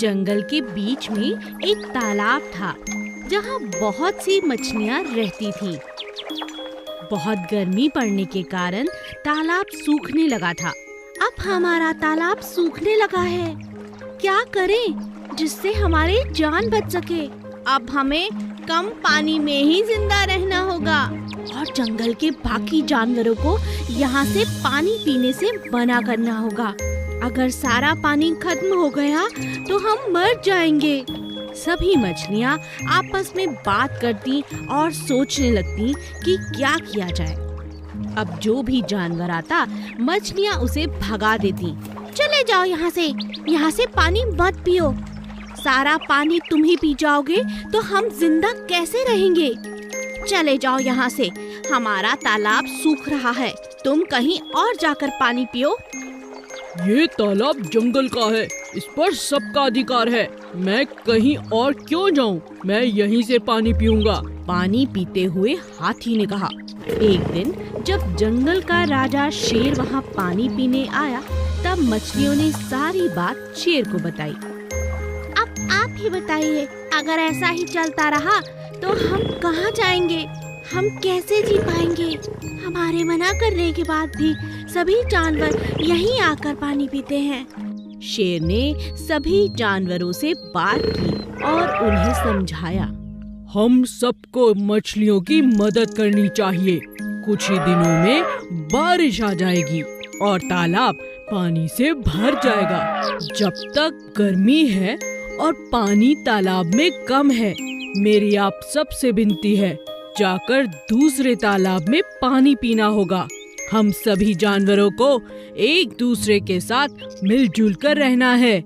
जंगल के बीच में एक तालाब था जहाँ बहुत सी मछलियाँ रहती थीं। बहुत गर्मी पड़ने के कारण तालाब सूखने लगा था। अब हमारा तालाब सूखने लगा है, क्या करें जिससे हमारी जान बच सके। अब हमें कम पानी में ही जिंदा रहना होगा और जंगल के बाकी जानवरों को यहाँ से पानी पीने से मना करना होगा। अगर सारा पानी खत्म हो गया तो हम मर जाएंगे। सभी मछलियाँ आपस में बात करती और सोचने लगती कि क्या किया जाए। अब जो भी जानवर आता मछलियाँ उसे भगा देती। चले जाओ यहाँ से पानी मत पियो। सारा पानी तुम ही पी जाओगे तो हम जिंदा कैसे रहेंगे। चले जाओ यहाँ से, हमारा तालाब सूख रहा है, तुम कहीं और जाकर पानी पियो। ये तालाब जंगल का है, इस पर सबका अधिकार है। मैं कहीं और क्यों जाऊं? मैं यहीं से पानी पीऊंगा। पानी पीते हुए हाथी ने कहा। एक दिन जब जंगल का राजा शेर वहाँ पानी पीने आया तब मछलियों ने सारी बात शेर को बताई। अब आप ही बताइए, अगर ऐसा ही चलता रहा तो हम कहाँ जाएंगे, हम कैसे जी पाएंगे। हमारे मना करने के बाद भी सभी जानवर यहीं आकर पानी पीते हैं। शेर ने सभी जानवरों से बात की और उन्हें समझाया। हम सबको मछलियों की मदद करनी चाहिए। कुछ ही दिनों में बारिश आ जाएगी और तालाब पानी से भर जाएगा। जब तक गर्मी है और पानी तालाब में कम है, मेरी आप सबसे विनती है, जाकर दूसरे तालाब में पानी पीना होगा। हम सभी जानवरों को एक दूसरे के साथ मिलजुल कर रहना है।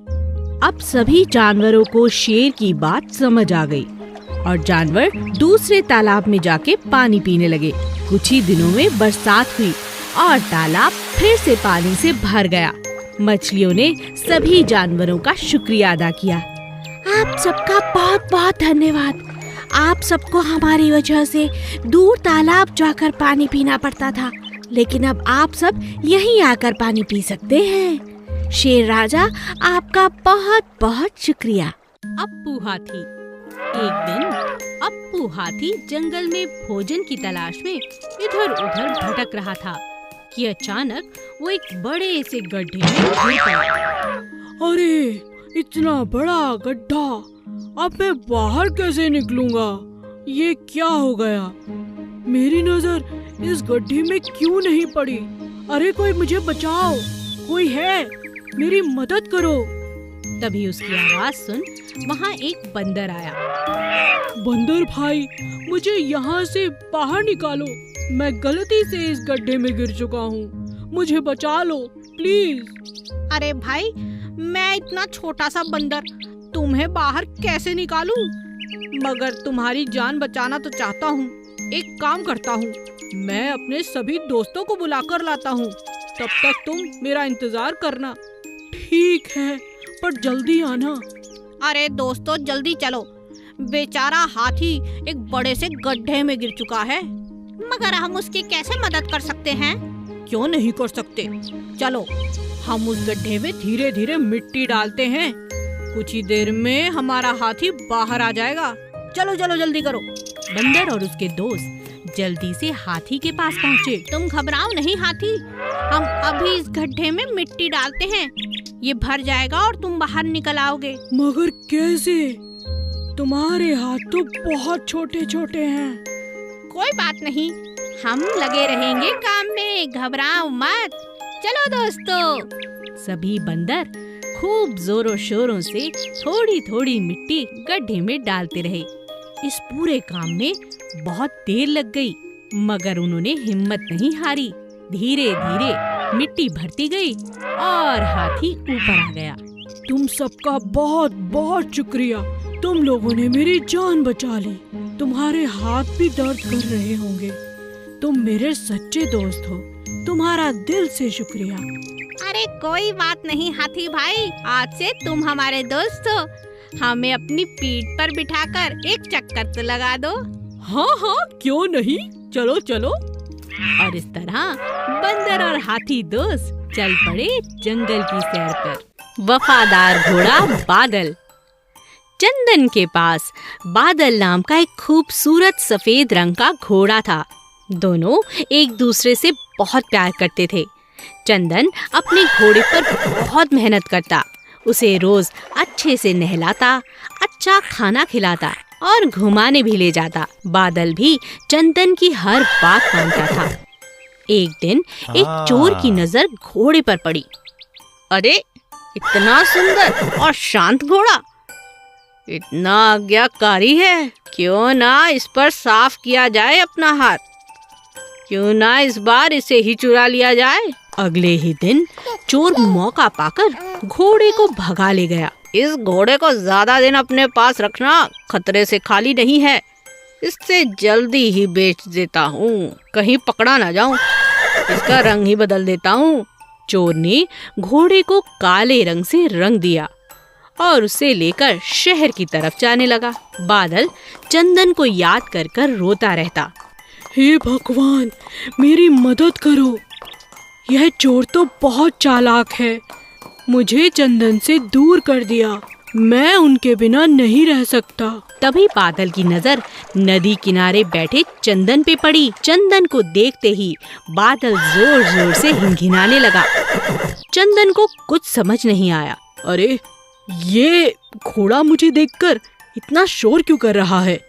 अब सभी जानवरों को शेर की बात समझ आ गई और जानवर दूसरे तालाब में जाके पानी पीने लगे। कुछ ही दिनों में बरसात हुई और तालाब फिर से पानी से भर गया। मछलियों ने सभी जानवरों का शुक्रिया अदा किया। आप सबका बहुत बहुत धन्यवाद। आप सबको हमारी वजह से दूर तालाब जाकर पानी पीना पड़ता था, लेकिन अब आप सब यहीं आकर पानी पी सकते हैं। शेर राजा, आपका बहुत बहुत शुक्रिया। अप्पू हाथी। एक दिन अप्पू हाथी जंगल में भोजन की तलाश में इधर उधर भटक रहा था कि अचानक वो एक बड़े से गड्ढे में गिर पड़ा। अरे, इतना बड़ा गड्ढा, अब मैं बाहर कैसे निकलूंगा? ये क्या हो गया? मेरी नजर इस गड्ढे में क्यों नहीं पड़ी? अरे कोई मुझे बचाओ, कोई है, मेरी मदद करो। तभी उसकी आवाज सुन वहाँ एक बंदर आया। बंदर भाई, मुझे यहाँ से बाहर निकालो। मैं गलती से इस गड्ढे में गिर चुका हूँ, मुझे बचा लो प्लीज। अरे भाई, मैं इतना छोटा सा बंदर तुम्हें बाहर कैसे निकालूं? मगर तुम्हारी जान बचाना तो चाहता हूँ। एक काम करता हूँ, मैं अपने सभी दोस्तों को बुलाकर लाता हूँ, तब तक तुम मेरा इंतजार करना। ठीक है, पर जल्दी आना। अरे दोस्तों, जल्दी चलो, बेचारा हाथी एक बड़े से गड्ढे में गिर चुका है, मगर हम उसकी कैसे मदद कर सकते हैं? क्यों नहीं कर सकते? चलो, हम उस गड्ढे में धीरे धीरे मिट्टी डालते हैं, कुछ ही देर में हमारा हाथी बाहर आ जाएगा। चलो चलो, जल्दी करो। बंदर और उसके दोस्त जल्दी से हाथी के पास पहुँचे। तुम घबराओ नहीं हाथी, हम अभी इस गड्ढे में मिट्टी डालते हैं, ये भर जाएगा और तुम बाहर निकल आओगे। मगर कैसे? तुम्हारे हाथ तो बहुत छोटे छोटे हैं। कोई बात नहीं, हम लगे रहेंगे काम में, घबराओ मत। चलो दोस्तों। सभी बंदर खूब जोरों शोरों से थोड़ी थोड़ी मिट्टी गड्ढे में डालते रहे। इस पूरे काम में बहुत देर लग गई, मगर उन्होंने हिम्मत नहीं हारी। धीरे धीरे मिट्टी भरती गई और हाथी ऊपर आ गया। तुम सबका बहुत बहुत शुक्रिया, तुम लोगों ने मेरी जान बचा ली। तुम्हारे हाथ भी दर्द कर रहे होंगे। तुम मेरे सच्चे दोस्त हो, तुम्हारा दिल से शुक्रिया। अरे कोई बात नहीं हाथी भाई, आज से तुम हमारे दोस्त हो। हमें अपनी पीठ पर बिठाकर एक चक्कर तो लगा दो। हाँ हाँ, क्यों नहीं, चलो चलो। और इस तरह बंदर और हाथी दोस्त चल पड़े जंगल की सैर पर। वफादार घोड़ा बादल। चंदन के पास बादल नाम का एक खूबसूरत सफेद रंग का घोड़ा था। दोनों एक दूसरे से बहुत प्यार करते थे। चंदन अपने घोड़े पर बहुत मेहनत करता, उसे रोज अच्छे से नहलाता, अच्छा खाना खिलाता और घुमाने भी ले जाता। बादल भी चंदन की हर बात मानता था। एक दिन एक चोर की नजर घोड़े पर पड़ी। अरे, इतना सुंदर और शांत घोड़ा, इतना आज्ञाकारी है, क्यों ना इस पर साफ किया जाए अपना हाथ, क्यों ना इस बार इसे ही चुरा लिया जाए। अगले ही दिन चोर मौका पाकर घोड़े को भगा ले गया। इस घोड़े को ज्यादा दिन अपने पास रखना खतरे से खाली नहीं है, इससे जल्दी ही बेच देता हूँ, कहीं पकड़ा ना जाऊं, इसका रंग ही बदल देता हूँ। चोर ने घोड़े को काले रंग से रंग दिया और उसे लेकर शहर की तरफ जाने लगा। बादल चंदन को याद कर कर रोता रहता। हे भगवान, मेरी मदद करो, यह चोर तो बहुत चालाक है, मुझे चंदन से दूर कर दिया, मैं उनके बिना नहीं रह सकता। तभी बादल की नजर नदी किनारे बैठे चंदन पे पड़ी। चंदन को देखते ही बादल जोर जोर से हिनहिनाने लगा। चंदन को कुछ समझ नहीं आया। अरे, ये घोड़ा मुझे देखकर इतना शोर क्यों कर रहा है?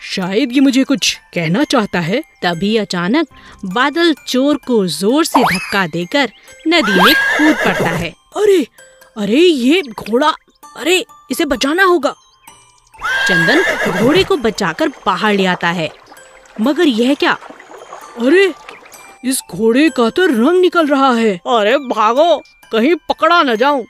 शायद ये मुझे कुछ कहना चाहता है। तभी अचानक बादल चोर को जोर से धक्का देकर नदी में कूद पड़ता है। अरे अरे, ये घोड़ा, अरे इसे बचाना होगा। चंदन घोड़े को बचाकर बाहर ले आता है, मगर यह क्या? अरे, इस घोड़े का तो रंग निकल रहा है। अरे भागो, कहीं पकड़ा न जाऊं।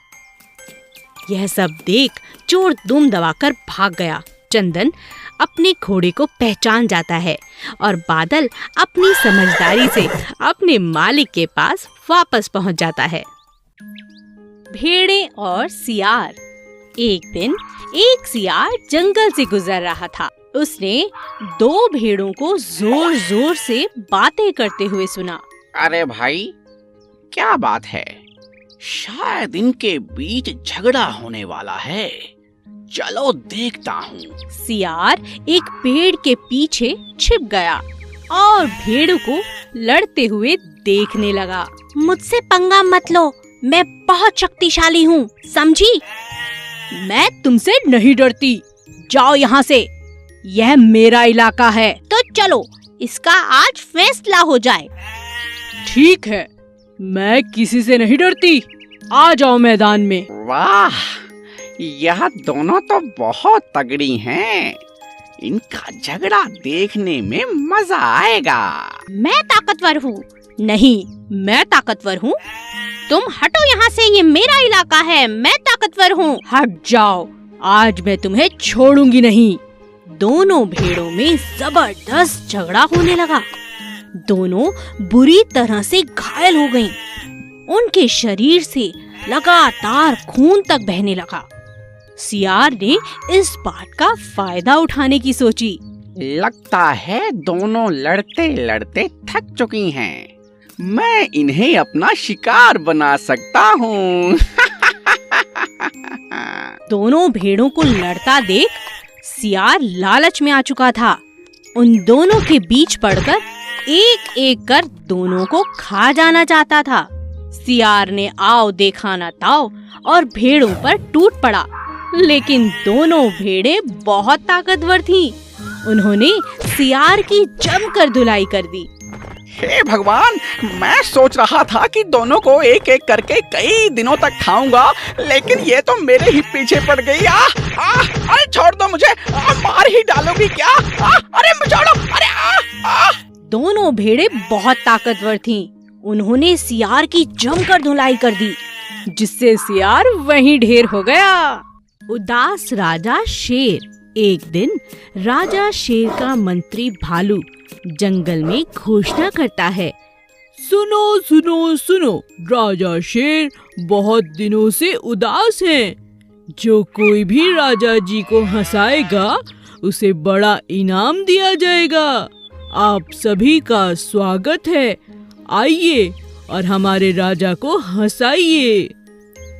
यह सब देख चोर दुम दबाकर भाग गया। चंदन अपने घोड़े को पहचान जाता है और बादल अपनी समझदारी से अपने मालिक के पास वापस पहुंच जाता है। भेड़ें और सियार। एक दिन एक सियार जंगल से गुजर रहा था। उसने दो भेड़ों को जोर जोर से बातें करते हुए सुना। अरे भाई, क्या बात है? शायद इनके बीच झगड़ा होने वाला है, चलो देखता हूँ। सियार एक पेड़ के पीछे छिप गया और भेड़ों को लड़ते हुए देखने लगा। मुझसे पंगा मत लो, मैं बहुत शक्तिशाली हूँ, समझी? मैं तुमसे नहीं डरती, जाओ यहाँ से, यह मेरा इलाका है। तो चलो, इसका आज फैसला हो जाए। ठीक है, मैं किसी से नहीं डरती, आ जाओ मैदान में। वाह, यह दोनों तो बहुत तगड़ी हैं, इनका झगड़ा देखने में मजा आएगा। मैं ताकतवर हूँ। नहीं, मैं ताकतवर हूँ। तुम हटो यहाँ से, ये मेरा इलाका है, मैं ताकतवर हूँ। हट जाओ, आज मैं तुम्हें छोड़ूंगी नहीं। दोनों भेड़ों में जबरदस्त झगड़ा होने लगा। दोनों बुरी तरह से घायल हो गईं। उनके शरीर से लगातार खून तक बहने लगा। सियार ने इस बात का फायदा उठाने की सोची। लगता है दोनों लड़ते लड़ते थक चुकी हैं, मैं इन्हें अपना शिकार बना सकता हूँ। दोनों भेड़ों को लड़ता देख सियार लालच में आ चुका था। उन दोनों के बीच पड़कर एक एक कर दोनों को खा जाना चाहता था। सियार ने आओ देखा ना ताओ और भेड़ों पर टूट पड़ा, लेकिन दोनों भेड़ें बहुत ताकतवर थीं। उन्होंने सियार की जमकर धुलाई कर दी। हे भगवान, मैं सोच रहा था कि दोनों को एक एक करके कई दिनों तक खाऊंगा, लेकिन ये तो मेरे ही पीछे पड़ गई। अरे छोड़ दो मुझे, मार ही डालोगी क्या? अरे छोड़ो, अरे दोनों भेड़ें बहुत ताकतवर थीं। उन्होंने सियार की जमकर धुलाई कर दी, जिससे सियार वहीं ढेर हो गया। उदास राजा शेर। एक दिन राजा शेर का मंत्री भालू जंगल में घोषणा करता है। सुनो सुनो सुनो, राजा शेर बहुत दिनों से उदास हैं। जो कोई भी राजा जी को हंसाएगा उसे बड़ा इनाम दिया जाएगा। आप सभी का स्वागत है, आइए और हमारे राजा को हंसाइए।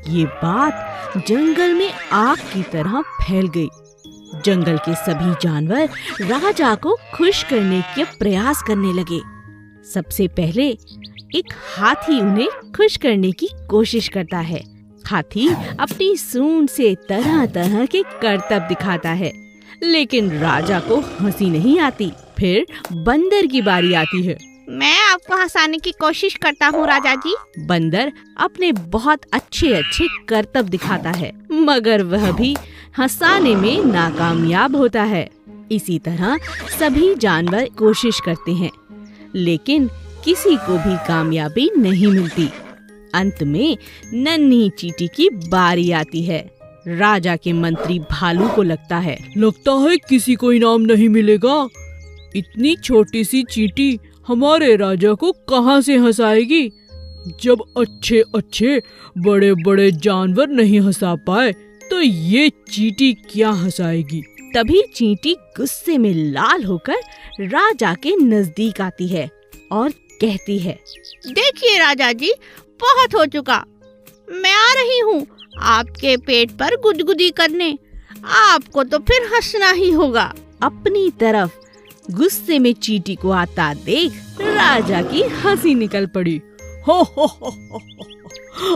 ये बात जंगल में आग की तरह फैल गई। जंगल के सभी जानवर राजा को खुश करने के प्रयास करने लगे। सबसे पहले एक हाथी उन्हें खुश करने की कोशिश करता है। हाथी अपनी सूंड से तरह तरह के करतब दिखाता है, लेकिन राजा को हंसी नहीं आती। फिर बंदर की बारी आती है। मैं आपको हंसाने की कोशिश करता हूँ राजा जी। बंदर अपने बहुत अच्छे अच्छे करतब दिखाता है, मगर वह भी हंसाने में नाकामयाब होता है। इसी तरह सभी जानवर कोशिश करते हैं, लेकिन किसी को भी कामयाबी नहीं मिलती। अंत में नन्ही चींटी की बारी आती है। राजा के मंत्री भालू को लगता है किसी को इनाम नहीं मिलेगा। इतनी छोटी सी चींटी हमारे राजा को कहाँ से हंसाएगी। जब अच्छे अच्छे बड़े बड़े जानवर नहीं हंसा पाए तो ये चींटी क्या हंसाएगी। तभी चींटी गुस्से में लाल होकर राजा के नजदीक आती है और कहती है, देखिए राजा जी, बहुत हो चुका। मैं आ रही हूँ आपके पेट पर गुदगुदी करने। आपको तो फिर हंसना ही होगा। अपनी तरफ गुस्से में चींटी को आता देख राजा की हंसी निकल पड़ी। हो हो हो हो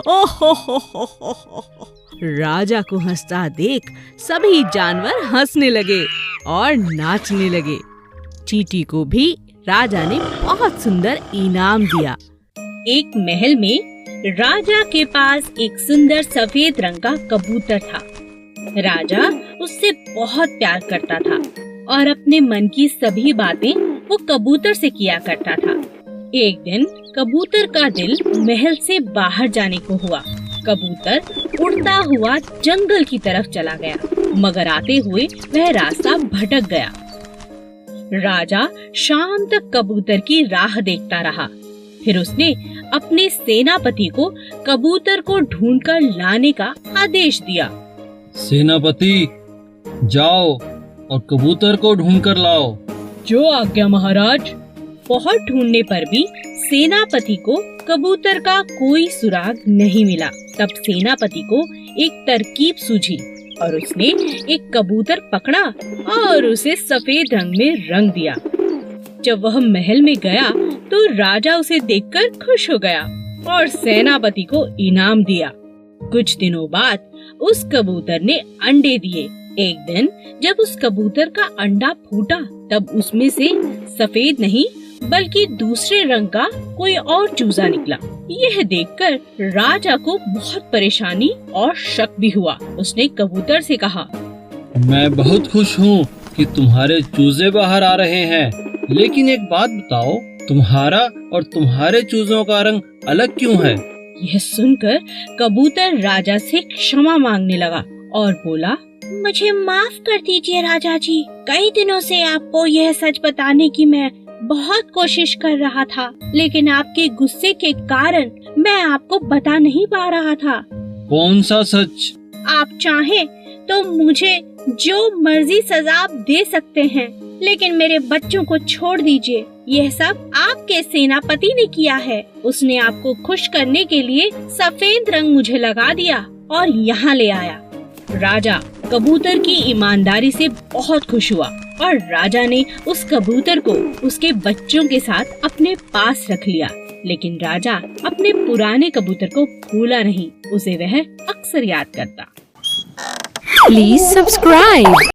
हो हो हो हो हो हो। राजा को हंसता देख सभी जानवर हंसने लगे और नाचने लगे। चींटी को भी राजा ने बहुत सुंदर इनाम दिया। एक महल में राजा के पास एक सुंदर सफेद रंग का कबूतर था। राजा उससे बहुत प्यार करता था और अपने मन की सभी बातें वो कबूतर से किया करता था। एक दिन कबूतर का दिल महल से बाहर जाने को हुआ। कबूतर उड़ता हुआ जंगल की तरफ चला गया, मगर आते हुए वह रास्ता भटक गया। राजा शाम तक कबूतर की राह देखता रहा। फिर उसने अपने सेनापति को कबूतर को ढूंढकर लाने का आदेश दिया। सेनापति, जाओ और कबूतर को ढूंढ कर लाओ। जो आज्ञा महाराज। बहुत ढूंढने पर भी सेनापति को कबूतर का कोई सुराग नहीं मिला। तब सेनापति को एक तरकीब सूझी और उसने एक कबूतर पकड़ा और उसे सफेद रंग में रंग दिया। जब वह महल में गया तो राजा उसे देखकर खुश हो गया और सेनापति को इनाम दिया। कुछ दिनों बाद उस कबूतर ने अंडे दिए। एक दिन जब उस कबूतर का अंडा फूटा तब उसमें से सफेद नहीं बल्कि दूसरे रंग का कोई और चूजा निकला। यह देखकर राजा को बहुत परेशानी और शक भी हुआ। उसने कबूतर से कहा, मैं बहुत खुश हूँ कि तुम्हारे चूजे बाहर आ रहे हैं, लेकिन एक बात बताओ, तुम्हारा और तुम्हारे चूजों का रंग अलग क्यों है? यह सुनकर कबूतर राजा से क्षमा मांगने लगा और बोला, मुझे माफ कर दीजिए राजा जी। कई दिनों से आपको यह सच बताने की मैं बहुत कोशिश कर रहा था, लेकिन आपके गुस्से के कारण मैं आपको बता नहीं पा रहा था। कौन सा सच? आप चाहें तो मुझे जो मर्जी सजा आप दे सकते हैं, लेकिन मेरे बच्चों को छोड़ दीजिए। यह सब आपके सेनापति ने किया है। उसने आपको खुश करने के लिए सफेद रंग मुझे लगा दिया और यहाँ ले आया। राजा कबूतर की ईमानदारी से बहुत खुश हुआ और राजा ने उस कबूतर को उसके बच्चों के साथ अपने पास रख लिया। लेकिन राजा अपने पुराने कबूतर को भूला नहीं, उसे वह अक्सर याद करता। Please subscribe.